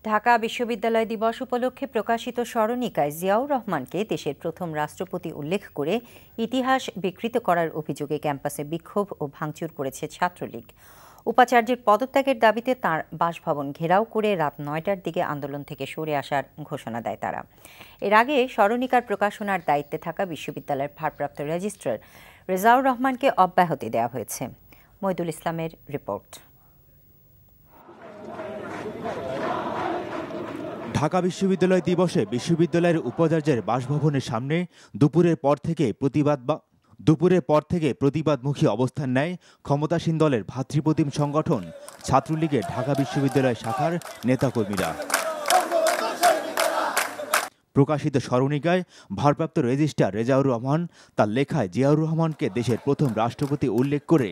ঢাকা বিশ্ববিদ্যালয় দিবস উপলক্ষে প্রকাশিত স্মরণিকায় জিয়াউর রহমানকে দেশের প্রথম রাষ্ট্রপতি উল্লেখ করে ইতিহাস বিকৃত করার অভিযোগে ক্যাম্পাসে বিক্ষোভ ও ভাঙচুর করেছে ছাত্রলীগ। উপাচার্যের পদত্যাগের দাবিতে তাঁর বাসভবন ঘেরাও করে রাত ৯টার দিকে আন্দোলন থেকে সরে আসার ঘোষণা দেয় তারা। এর আগে স্মরণিকার প্রকাশনার দায়িত্বে থাকা বিশ্ববিদ্যালয়ের ভারপ্রাপ্ত রেজিস্ট্রার রেজাউর রহমানকে অব্যাহতি দেওয়া হয়েছে। মইদুল ইসলামের রিপোর্ট। ঢাকা বিশ্ববিদ্যালয় দিবসে বিশ্ববিদ্যালয়ের উপাচার্যের বাসভবনের সামনে দুপুরের পর থেকে প্রতিবাদমুখী অবস্থান নেয় ক্ষমতাসীন দলের ভাতৃপ্রতিম সংগঠন ছাত্রলীগের ঢাকা বিশ্ববিদ্যালয় শাখার নেতাকর্মীরা। প্রকাশিত স্মরণিকায় ভারপ্রাপ্ত রেজিস্ট্রার রেজাউর রহমান তার লেখায় জিয়াউর রহমানকে দেশের প্রথম রাষ্ট্রপতি উল্লেখ করে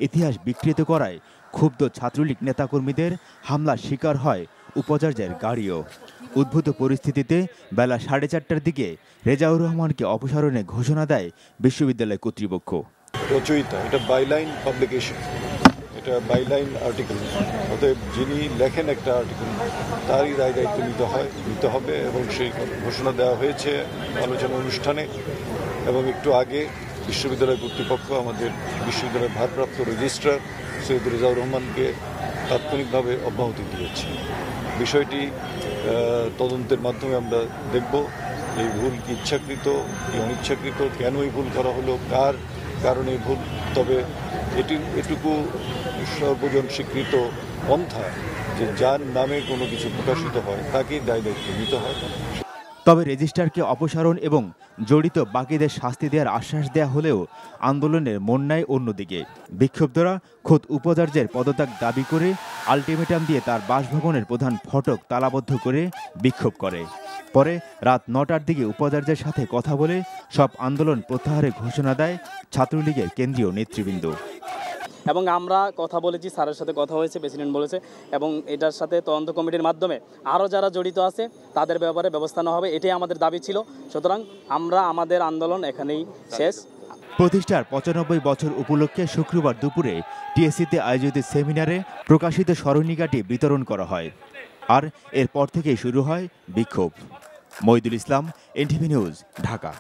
ইতিহাস বিকৃত করায় ক্ষুব্ধ ছাত্রলীগ নেতাকর্মীদের হামলার শিকার হয় উপাচার্যের গাড়িও। উদ্ভূত পরিস্থিতিতে বেলা 4:30টার দিকে রেজাউর রহমানকে অপসারণের ঘোষণা দেয় বিশ্ববিদ্যালয় কর্তৃপক্ষ। রচয়িতা, এটা বাইলাইন পাবলিকেশন, এটা বাইলাইন আর্টিকেল, অতএব যিনি লেখেন একটা আর্টিকেল তারই দায়িত্ব নিতে হবে এবং সেই ঘোষণা দেওয়া হয়েছে আলোচনা অনুষ্ঠানে। এবং একটু আগে বিশ্ববিদ্যালয় কর্তৃপক্ষ আমাদের বিশ্ববিদ্যালয়ের ভারপ্রাপ্ত রেজিস্ট্রার সৈয়দ রেজাউর রহমানকে তাৎক্ষণিকভাবে অব্যাহতি দিয়েছে। বিষয়টি তদন্তের মাধ্যমে আমরা দেখব এই ভুল কি ইচ্ছাকৃত কি অনিচ্ছাকৃত, কেন এই ভুল করা হলো, কার কারণে ভুল। তবে এটুকু সর্বজন স্বীকৃত পন্থা যে যার নামে কোনো কিছু প্রকাশিত হয় তাকেই দায়িত্ব নিতে হয়। তবে রেজিস্ট্রারকে অপসারণ এবং জড়িত বাকিদের শাস্তি দেওয়ার আশ্বাস দেওয়া হলেও আন্দোলনের মন নেয় অন্যদিকে। বিক্ষুব্ধরা খোদ উপাচার্যের পদত্যাগ দাবি করে আলটিমেটাম দিয়ে তার বাসভবনের প্রধান ফটক তালাবদ্ধ করে বিক্ষোভ করে। পরে রাত 9টার দিকে উপাচার্যের সাথে কথা বলে সব আন্দোলন প্রত্যাহারের ঘোষণা দেয় ছাত্রলীগের কেন্দ্রীয় নেতৃবৃন্দ। এবং আমরা কথা বলেছি, স্যারের সাথে কথা হয়েছে, প্রেসিডেন্ট বলেছে, এবং এটার সাথে তদন্ত কমিটির মাধ্যমে আরও যারা জড়িত আছে তাদের ব্যাপারে ব্যবস্থা নেওয়া হবে, এটাই আমাদের দাবি ছিল। সুতরাং আমরা আমাদের আন্দোলন এখানেই শেষ। প্রতিষ্ঠার 95 বছর উপলক্ষে শুক্রবার দুপুরে টিএসসিতে আয়োজিত সেমিনারে প্রকাশিত স্মরণিকাটি বিতরণ করা হয়। আর এরপর থেকেই শুরু হয় বিক্ষোভ। মইদুল ইসলাম, এনটিভি নিউজ, ঢাকা।